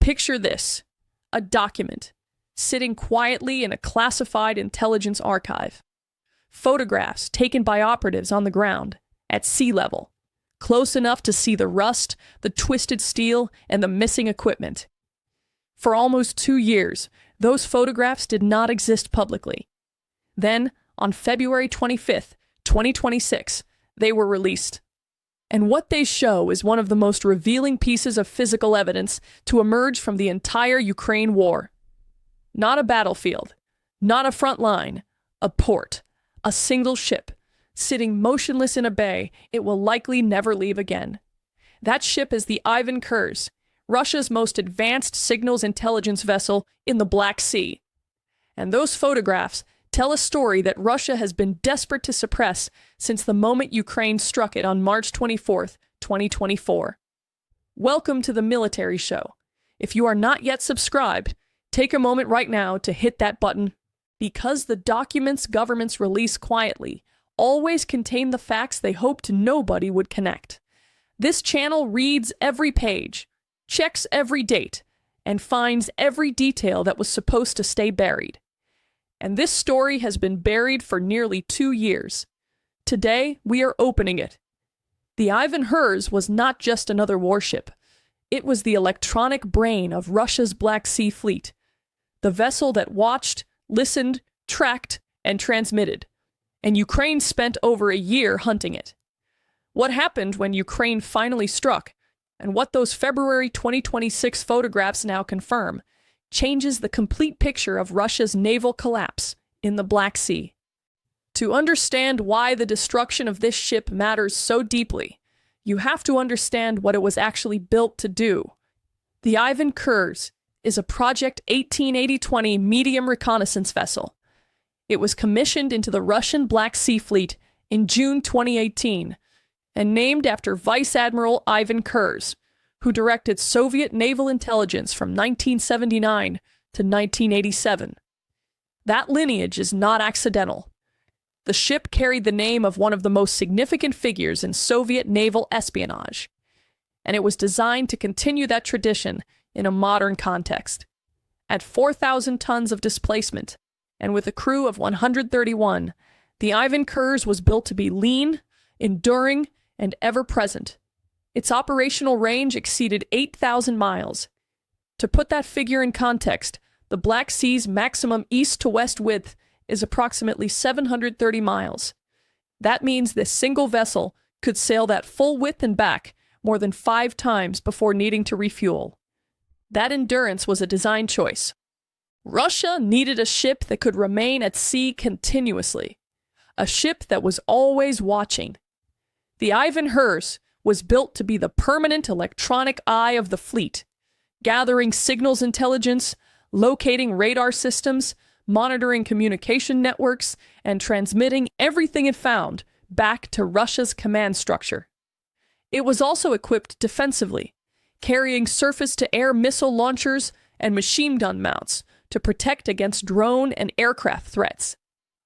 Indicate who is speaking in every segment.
Speaker 1: Picture this: a document sitting quietly in a classified intelligence archive. Photographs taken by operatives on the ground, at sea level, close enough to see the rust, the twisted steel, and the missing equipment. For almost 2 years, those photographs did not exist publicly. Then, on February 25th, 2026, they were released. And what they show is one of the most revealing pieces of physical evidence to emerge from the entire Ukraine war. Not a battlefield, not a front line, a port, a single ship, sitting motionless in a bay it will likely never leave again. That ship is the Ivan Khurs, Russia's most advanced signals intelligence vessel in the Black Sea. And those photographs tell a story that Russia has been desperate to suppress since the moment Ukraine struck it on March 24th, 2024. Welcome to the Military Show. If you are not yet subscribed, take a moment right now to hit that button, because the documents governments release quietly always contain the facts they hoped nobody would connect. This channel reads every page, checks every date, and finds every detail that was supposed to stay buried. And this story has been buried for nearly 2 years. Today, we are opening it. The Ivan Khurs was not just another warship. It was the electronic brain of Russia's Black Sea Fleet, the vessel that watched, listened, tracked, and transmitted. And Ukraine spent over a year hunting it. What happened when Ukraine finally struck, and what those February 2026 photographs now confirm, changes the complete picture of Russia's naval collapse in the Black Sea. To understand why the destruction of this ship matters so deeply, you have to understand what it was actually built to do. The Ivan Khurs is a Project 1880-20 medium reconnaissance vessel. It was commissioned into the Russian Black Sea Fleet in June 2018 and named after Vice Admiral Ivan Khurs, who directed Soviet naval intelligence from 1979 to 1987. That lineage is not accidental. The ship carried the name of one of the most significant figures in Soviet naval espionage, and it was designed to continue that tradition in a modern context. At 4,000 tons of displacement, and with a crew of 131, the Ivan Khurs was built to be lean, enduring, and ever-present. Its operational range exceeded 8,000 miles. To put that figure in context, the Black Sea's maximum east-to-west width is approximately 730 miles. That means this single vessel could sail that full width and back more than 5 times before needing to refuel. That endurance was a design choice. Russia needed a ship that could remain at sea continuously, a ship that was always watching. The Ivan Khurs was built to be the permanent electronic eye of the fleet, gathering signals intelligence, locating radar systems, monitoring communication networks, and transmitting everything it found back to Russia's command structure. It was also equipped defensively, carrying surface-to-air missile launchers and machine gun mounts to protect against drone and aircraft threats.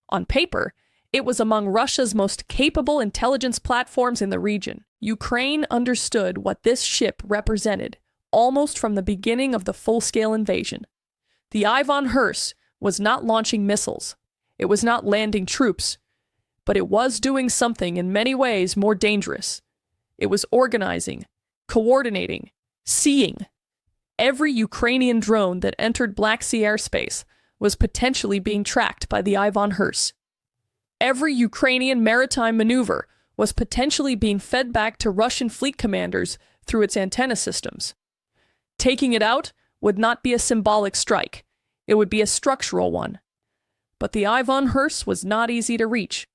Speaker 1: On paper, it was among Russia's most capable intelligence platforms in the region. Ukraine understood what this ship represented almost from the beginning of the full-scale invasion. The Ivan Khurs was not launching missiles. It was not landing troops. But it was doing something in many ways more dangerous. It was organizing, coordinating, seeing. Every Ukrainian drone that entered Black Sea airspace was potentially being tracked by the Ivan Khurs. Every Ukrainian maritime maneuver was potentially being fed back to Russian fleet commanders through its antenna systems. Taking it out would not be a symbolic strike. It would be a structural one. But the Ivan Khurs was not easy to reach.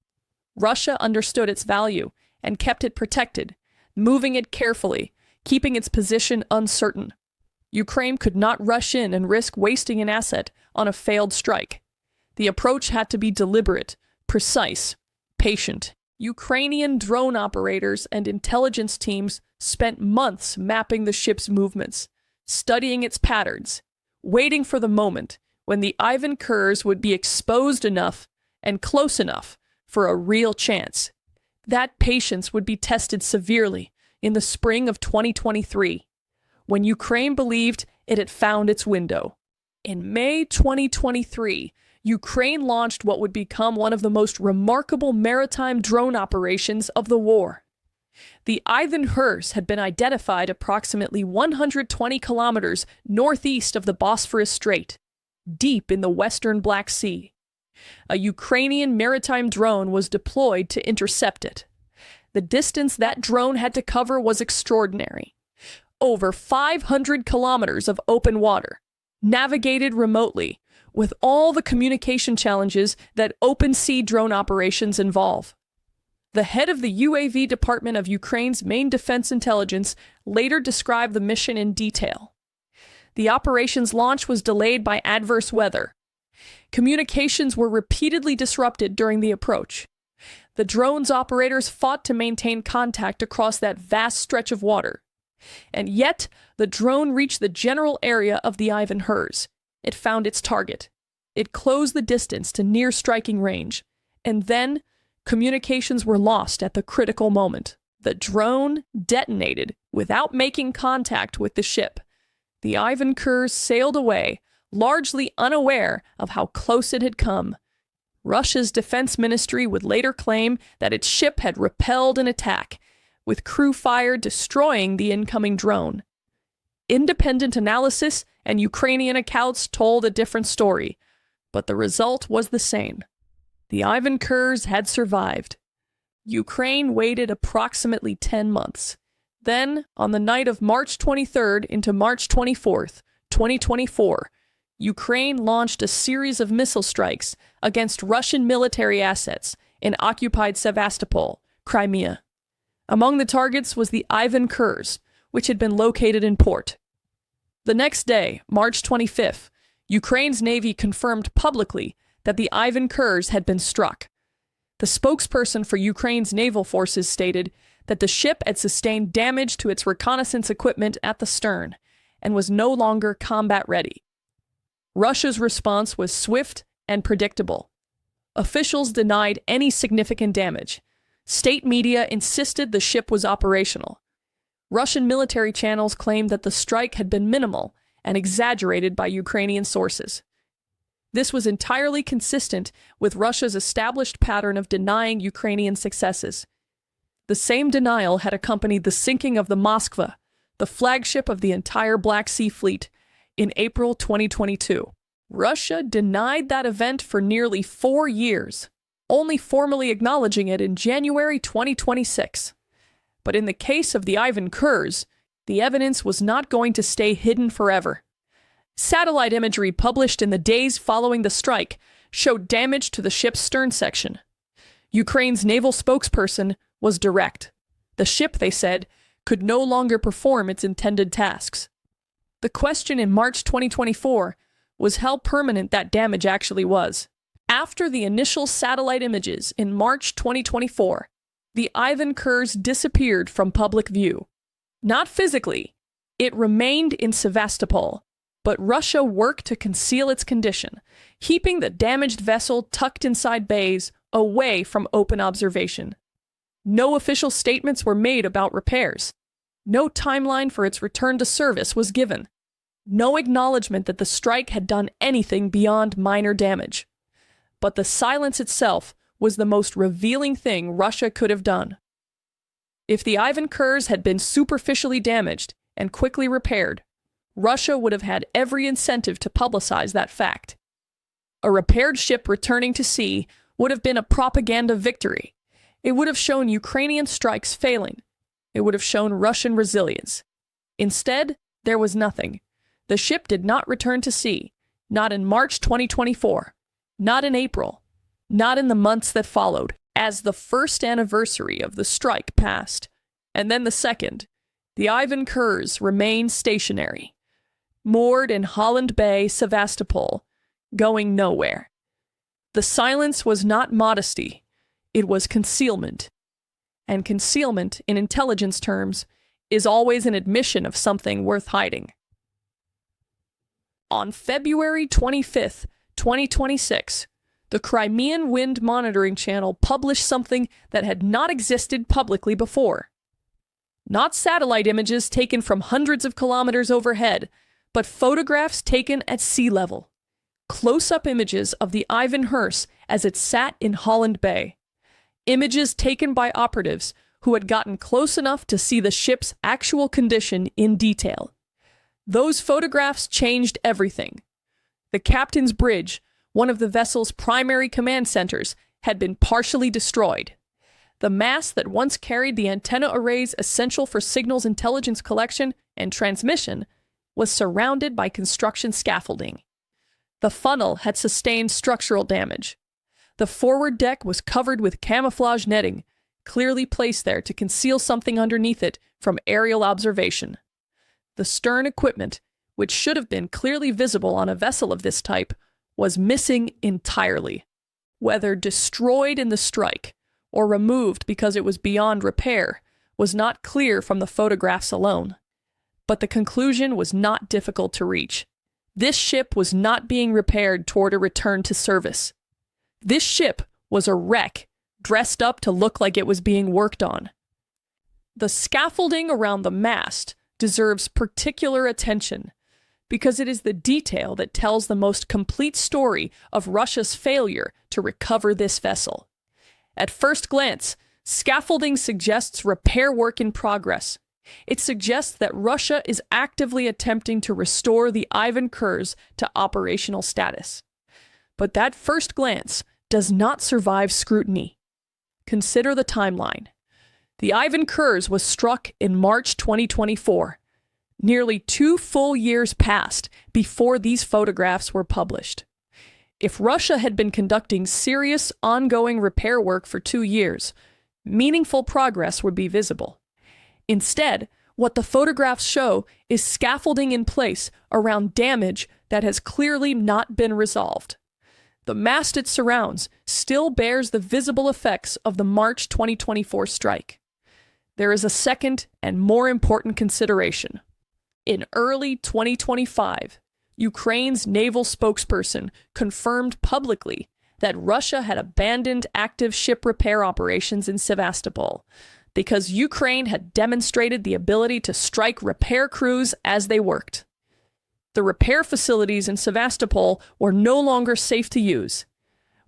Speaker 1: Russia understood its value and kept it protected, moving it carefully, keeping its position uncertain. Ukraine could not rush in and risk wasting an asset on a failed strike. The approach had to be deliberate, precise, patient. Ukrainian drone operators and intelligence teams spent months mapping the ship's movements, studying its patterns, waiting for the moment when the Ivan Khurs would be exposed enough and close enough for a real chance. That patience would be tested severely in the spring of 2023, when Ukraine believed it had found its window. In May 2023, Ukraine launched what would become one of the most remarkable maritime drone operations of the war. The Ivan Khurs had been identified approximately 120 kilometers northeast of the Bosphorus Strait, deep in the western Black Sea. A Ukrainian maritime drone was deployed to intercept it. The distance that drone had to cover was extraordinary. Over 500 kilometers of open water, navigated remotely, with all the communication challenges that open sea drone operations involve. The head of the UAV department of Ukraine's main defense intelligence later described the mission in detail. The operation's launch was delayed by adverse weather. Communications were repeatedly disrupted during the approach. The drone's operators fought to maintain contact across that vast stretch of water. And yet, the drone reached the general area of the Ivan Khurs. It found its target. It closed the distance to near striking range. And then, communications were lost at the critical moment. The drone detonated without making contact with the ship. The Ivan Khurs sailed away, largely unaware of how close it had come. Russia's defense ministry would later claim that its ship had repelled an attack, with crew fire destroying the incoming drone. Independent analysis and Ukrainian accounts told a different story, but the result was the same. The Ivan Khurs had survived. Ukraine waited approximately 10 months. Then, on the night of March 23rd into March 24th, 2024, Ukraine launched a series of missile strikes against Russian military assets in occupied Sevastopol, Crimea. Among the targets was the Ivan Khurs, which had been located in port. The next day, March 25th, Ukraine's Navy confirmed publicly that the Ivan Khurs had been struck. The spokesperson for Ukraine's naval forces stated that the ship had sustained damage to its reconnaissance equipment at the stern and was no longer combat ready. Russia's response was swift and predictable. Officials denied any significant damage. State media insisted the ship was operational. Russian military channels claimed that the strike had been minimal and exaggerated by Ukrainian sources. This was entirely consistent with Russia's established pattern of denying Ukrainian successes. The same denial had accompanied the sinking of the Moskva, the flagship of the entire Black Sea Fleet, in April 2022. Russia denied that event for nearly 4 years, only formally acknowledging it in January 2026. But in the case of the Ivan Khurs, the evidence was not going to stay hidden forever. Satellite imagery published in the days following the strike showed damage to the ship's stern section. Ukraine's naval spokesperson was direct. The ship, they said, could no longer perform its intended tasks. The question in March 2024 was how permanent that damage actually was. After the initial satellite images in March 2024, the Ivan Khurs disappeared from public view. Not physically, it remained in Sevastopol, but Russia worked to conceal its condition, keeping the damaged vessel tucked inside bays away from open observation. No official statements were made about repairs. No timeline for its return to service was given. No acknowledgement that the strike had done anything beyond minor damage. But the silence itself was the most revealing thing Russia could have done. If the Ivan Khurs had been superficially damaged and quickly repaired, Russia would have had every incentive to publicize that fact. A repaired ship returning to sea would have been a propaganda victory. It would have shown Ukrainian strikes failing. It would have shown Russian resilience. Instead, there was nothing. The ship did not return to sea, not in March 2024, not in April, not in the months that followed, as the first anniversary of the strike passed, and then the second. The Ivan Khurs remained stationary, moored in Holland Bay, Sevastopol, going nowhere. The silence was not modesty, it was concealment. And concealment, in intelligence terms, is always an admission of something worth hiding. On February 25th, 2026, the Crimean Wind Monitoring Channel published something that had not existed publicly before. Not satellite images taken from hundreds of kilometers overhead, but photographs taken at sea level. Close-up images of the Ivan Khurs as it sat in Holland Bay. Images taken by operatives who had gotten close enough to see the ship's actual condition in detail. Those photographs changed everything. The captain's bridge, one of the vessel's primary command centers, had been partially destroyed. The mast that once carried the antenna arrays essential for signals intelligence collection and transmission was surrounded by construction scaffolding. The funnel had sustained structural damage. The forward deck was covered with camouflage netting, clearly placed there to conceal something underneath it from aerial observation. The stern equipment, which should have been clearly visible on a vessel of this type, was missing entirely. Whether destroyed in the strike or removed because it was beyond repair was not clear from the photographs alone. But the conclusion was not difficult to reach. This ship was not being repaired toward a return to service. This ship was a wreck, dressed up to look like it was being worked on. The scaffolding around the mast deserves particular attention because it is the detail that tells the most complete story of Russia's failure to recover this vessel. At first glance, scaffolding suggests repair work in progress. It suggests that Russia is actively attempting to restore the Ivan Khurs to operational status. But that first glance does not survive scrutiny. Consider the timeline. The Ivan Khurs was struck in March 2024. Nearly 2 full years passed before these photographs were published. If Russia had been conducting serious, ongoing repair work for 2 years, meaningful progress would be visible. Instead, what the photographs show is scaffolding in place around damage that has clearly not been resolved. The mast it surrounds still bears the visible effects of the March 2024 strike. There is a second and more important consideration. In early 2025, Ukraine's naval spokesperson confirmed publicly that Russia had abandoned active ship repair operations in Sevastopol because Ukraine had demonstrated the ability to strike repair crews as they worked. The repair facilities in Sevastopol were no longer safe to use,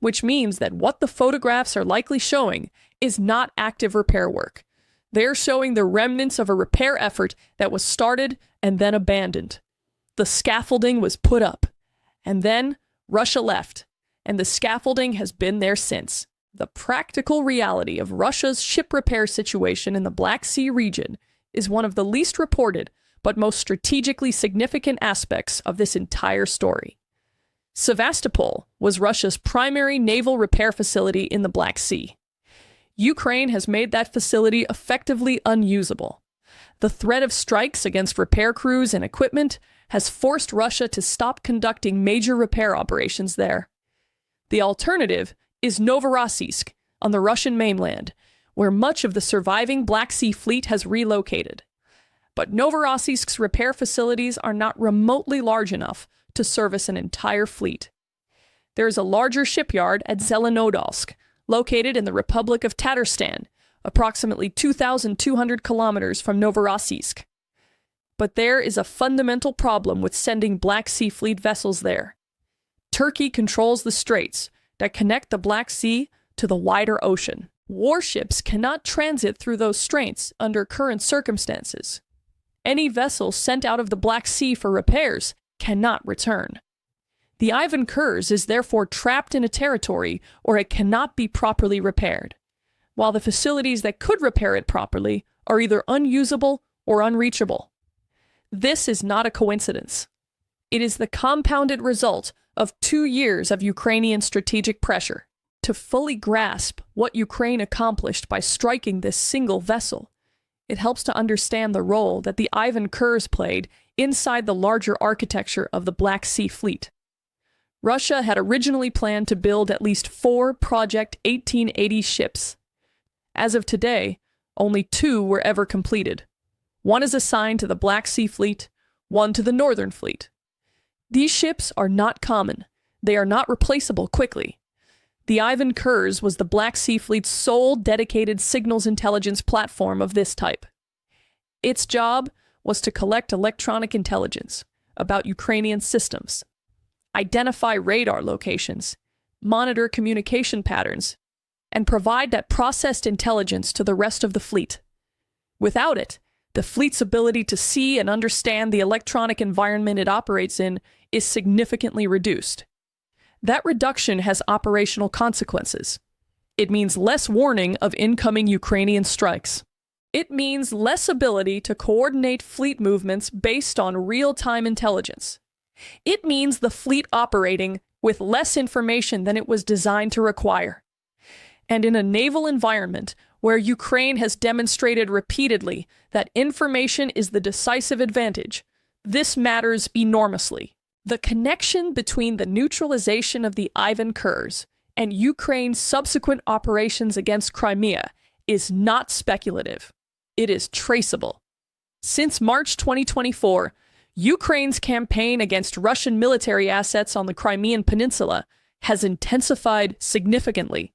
Speaker 1: which means that what the photographs are likely showing is not active repair work. They're showing the remnants of a repair effort that was started and then abandoned. The scaffolding was put up, and then Russia left, and the scaffolding has been there since. The practical reality of Russia's ship repair situation in the Black Sea region is one of the least reported but most strategically significant aspects of this entire story. Sevastopol was Russia's primary naval repair facility in the Black Sea. Ukraine has made that facility effectively unusable. The threat of strikes against repair crews and equipment has forced Russia to stop conducting major repair operations there. The alternative is Novorossiysk on the Russian mainland, where much of the surviving Black Sea fleet has relocated. But Novorossiysk's repair facilities are not remotely large enough to service an entire fleet. There is a larger shipyard at Zelenodolsk, located in the Republic of Tatarstan, approximately 2,200 kilometers from Novorossiysk. But there is a fundamental problem with sending Black Sea Fleet vessels there. Turkey controls the straits that connect the Black Sea to the wider ocean. Warships cannot transit through those straits under current circumstances. Any vessel sent out of the Black Sea for repairs cannot return. The Ivan Khurs is therefore trapped in a territory where it cannot be properly repaired, while the facilities that could repair it properly are either unusable or unreachable. This is not a coincidence. It is the compounded result of 2 years of Ukrainian strategic pressure. To fully grasp what Ukraine accomplished by striking this single vessel, it helps to understand the role that the Ivan Khurs played inside the larger architecture of the Black Sea Fleet. Russia had originally planned to build at least 4 Project 1880 ships. As of today, only 2 were ever completed. One is assigned to the Black Sea Fleet, one to the Northern Fleet. These ships are not common. They are not replaceable quickly. The Ivan Khurs was the Black Sea Fleet's sole dedicated signals intelligence platform of this type. Its job was to collect electronic intelligence, about Ukrainian systems, identify radar locations, monitor communication patterns, and provide that processed intelligence to the rest of the fleet. Without it, the fleet's ability to see and understand the electronic environment it operates in is significantly reduced. That reduction has operational consequences. It means less warning of incoming Ukrainian strikes. It means less ability to coordinate fleet movements based on real-time intelligence. It means the fleet operating with less information than it was designed to require. And in a naval environment where Ukraine has demonstrated repeatedly that information is the decisive advantage, this matters enormously. The connection between the neutralization of the Ivan Khurs and Ukraine's subsequent operations against Crimea is not speculative. It is traceable. Since March 2024, Ukraine's campaign against Russian military assets on the Crimean Peninsula has intensified significantly.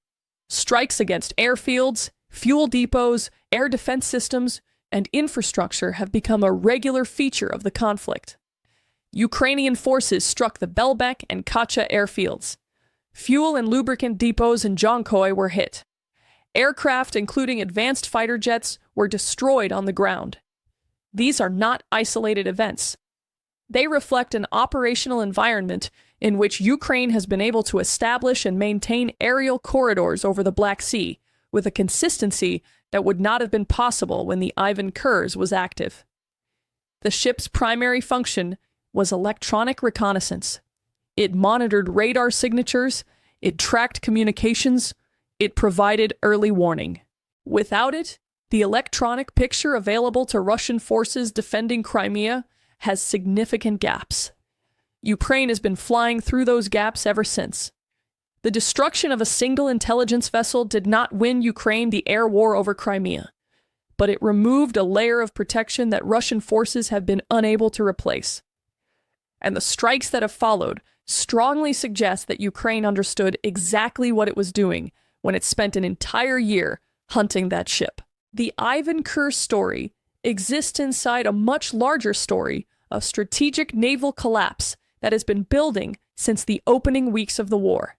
Speaker 1: Strikes against airfields, fuel depots, air defense systems, and infrastructure have become a regular feature of the conflict. Ukrainian forces struck the Belbek and Kacha airfields. Fuel and lubricant depots in Jonkoy were hit. Aircraft, including advanced fighter jets, were destroyed on the ground. These are not isolated events. They reflect an operational environment in which Ukraine has been able to establish and maintain aerial corridors over the Black Sea with a consistency that would not have been possible when the Ivan Khurs was active. The ship's primary function was electronic reconnaissance. It monitored radar signatures, it tracked communications, it provided early warning. Without it, the electronic picture available to Russian forces defending Crimea has significant gaps. Ukraine has been flying through those gaps ever since. The destruction of a single intelligence vessel did not win Ukraine the air war over Crimea, but it removed a layer of protection that Russian forces have been unable to replace. And the strikes that have followed strongly suggest that Ukraine understood exactly what it was doing when it spent an entire year hunting that ship. The Ivan Khurs story exists inside a much larger story of strategic naval collapse that has been building since the opening weeks of the war.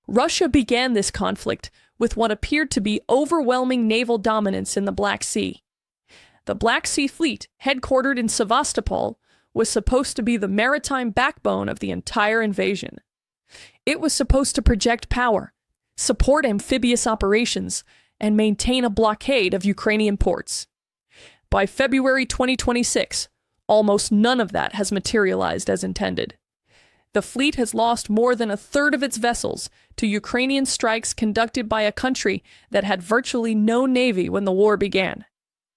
Speaker 1: Russia began this conflict with what appeared to be overwhelming naval dominance in the Black Sea. The Black Sea Fleet, headquartered in Sevastopol, was supposed to be the maritime backbone of the entire invasion. It was supposed to project power, support amphibious operations, and maintain a blockade of Ukrainian ports. By February 2026, almost none of that has materialized as intended. The fleet has lost more than a third of its vessels to Ukrainian strikes conducted by a country that had virtually no navy when the war began.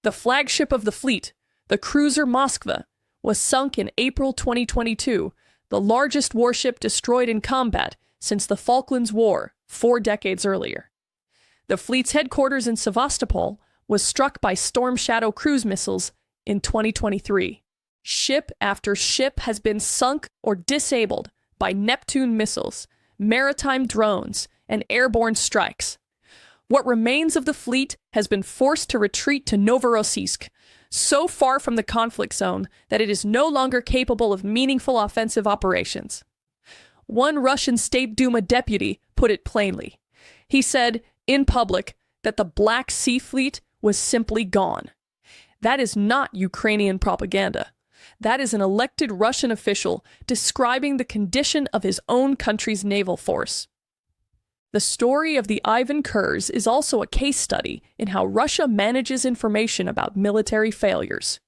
Speaker 1: The flagship of the fleet, the cruiser Moskva, was sunk in April 2022, the largest warship destroyed in combat since the Falklands War 4 decades earlier. The fleet's headquarters in Sevastopol was struck by Storm Shadow cruise missiles in 2023. Ship after ship has been sunk or disabled by Neptune missiles, maritime drones, and airborne strikes. What remains of the fleet has been forced to retreat to Novorossiysk, so far from the conflict zone that it is no longer capable of meaningful offensive operations. One Russian State Duma deputy put it plainly. He said, in public, that the Black Sea Fleet was simply gone. That is not Ukrainian propaganda. That is an elected Russian official describing the condition of his own country's naval force. The story of the Ivan Khurs is also a case study in how Russia manages information about military failures.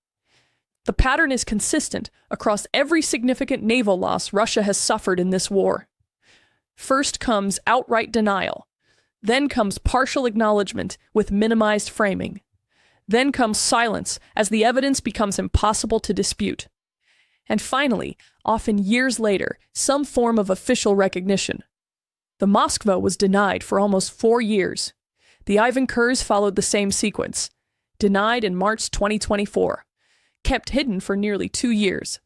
Speaker 1: The pattern is consistent across every significant naval loss Russia has suffered in this war. First comes outright denial. Then comes partial acknowledgement with minimized framing. Then comes silence as the evidence becomes impossible to dispute. And finally, often years later, some form of official recognition. The Moskva was denied for almost 4 years. The Ivan Khurs followed the same sequence. Denied in March 2024. Kept hidden for nearly 2 years.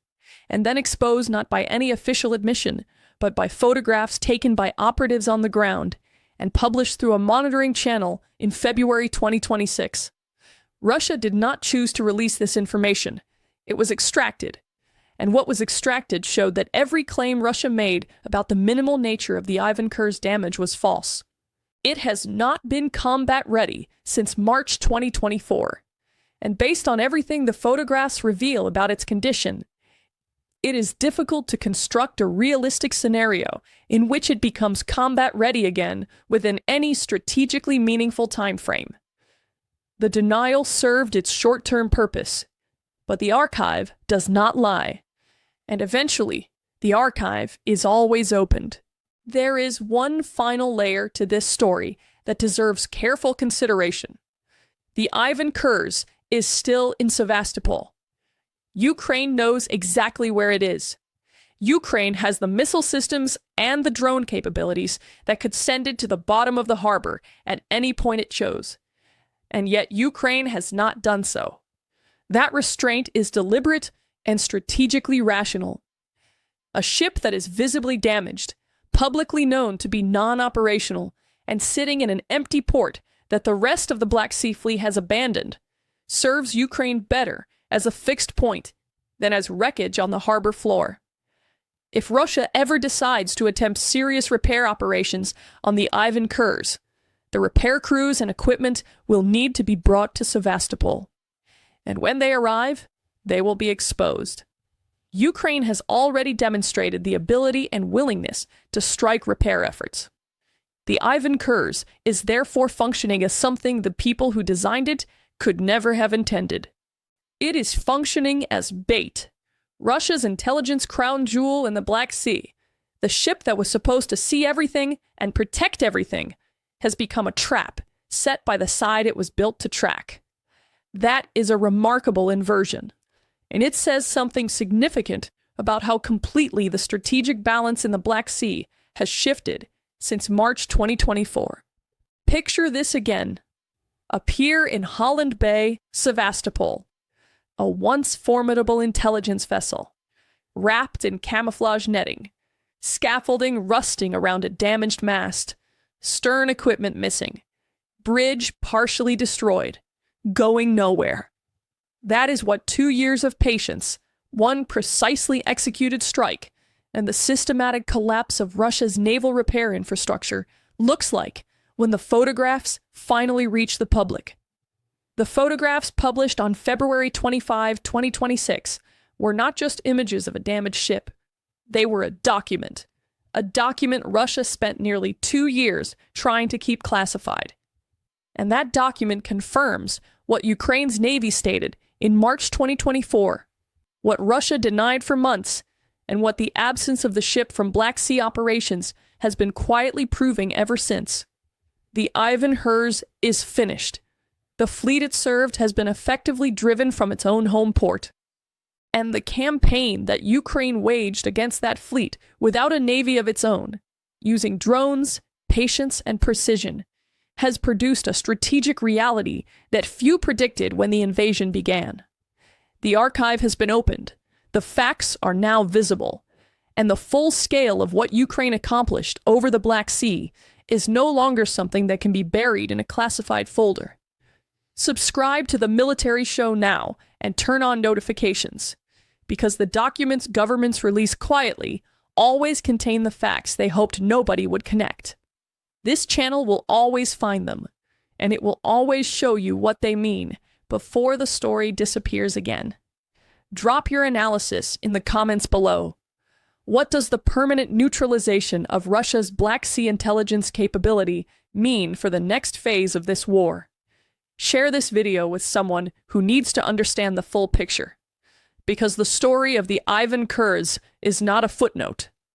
Speaker 1: And then exposed not by any official admission, but by photographs taken by operatives on the ground and published through a monitoring channel in February 2026. Russia did not choose to release this information. It was extracted, and what was extracted showed that every claim Russia made about the minimal nature of the Ivan Khurs damage was false. It has not been combat ready since March 2024, and based on everything the photographs reveal about its condition, it is difficult to construct a realistic scenario in which it becomes combat ready again within any strategically meaningful time frame. The denial served its short-term purpose, but the archive does not lie. And eventually, the archive is always opened. There is one final layer to this story that deserves careful consideration. The Ivan Khurs is still in Sevastopol. Ukraine knows exactly where it is. Ukraine has the missile systems and the drone capabilities that could send it to the bottom of the harbor at any point it chose. And yet Ukraine has not done so. That restraint is deliberate and strategically rational. A ship that is visibly damaged, publicly known to be non-operational, and sitting in an empty port that the rest of the Black Sea Fleet has abandoned, serves Ukraine better as a fixed point than as wreckage on the harbor floor. If Russia ever decides to attempt serious repair operations on the Ivan Khurs, the repair crews and equipment will need to be brought to Sevastopol. And when they arrive, they will be exposed. Ukraine has already demonstrated the ability and willingness to strike repair efforts. The Ivan Khurs is therefore functioning as something the people who designed it could never have intended. It is functioning as bait, Russia's intelligence crown jewel in the Black Sea. The ship that was supposed to see everything and protect everything has become a trap set by the side it was built to track. That is a remarkable inversion, and it says something significant about how completely the strategic balance in the Black Sea has shifted since March 2024. Picture this again. A pier in Holland Bay, Sevastopol. A once formidable intelligence vessel, wrapped in camouflage netting, scaffolding rusting around a damaged mast, stern equipment missing, bridge partially destroyed, going nowhere. That is what 2 years of patience, one precisely executed strike, and the systematic collapse of Russia's naval repair infrastructure looks like when the photographs finally reach the public. The photographs published on February 25, 2026 were not just images of a damaged ship. They were a document Russia spent nearly 2 years trying to keep classified. And that document confirms what Ukraine's Navy stated in March 2024, what Russia denied for months, and what the absence of the ship from Black Sea operations has been quietly proving ever since. The Ivan Khurs is finished. The fleet it served has been effectively driven from its own home port. And the campaign that Ukraine waged against that fleet without a navy of its own, using drones, patience, and precision, has produced a strategic reality that few predicted when the invasion began. The archive has been opened, the facts are now visible, and the full scale of what Ukraine accomplished over the Black Sea is no longer something that can be buried in a classified folder. Subscribe to the Military Show now and turn on notifications, because the documents governments release quietly always contain the facts they hoped nobody would connect. This channel will always find them, and it will always show you what they mean before the story disappears again. Drop your analysis in the comments below. What does the permanent neutralization of Russia's Black Sea intelligence capability mean for the next phase of this war? Share this video with someone who needs to understand the full picture, because the story of the Ivan Khurs is not a footnote.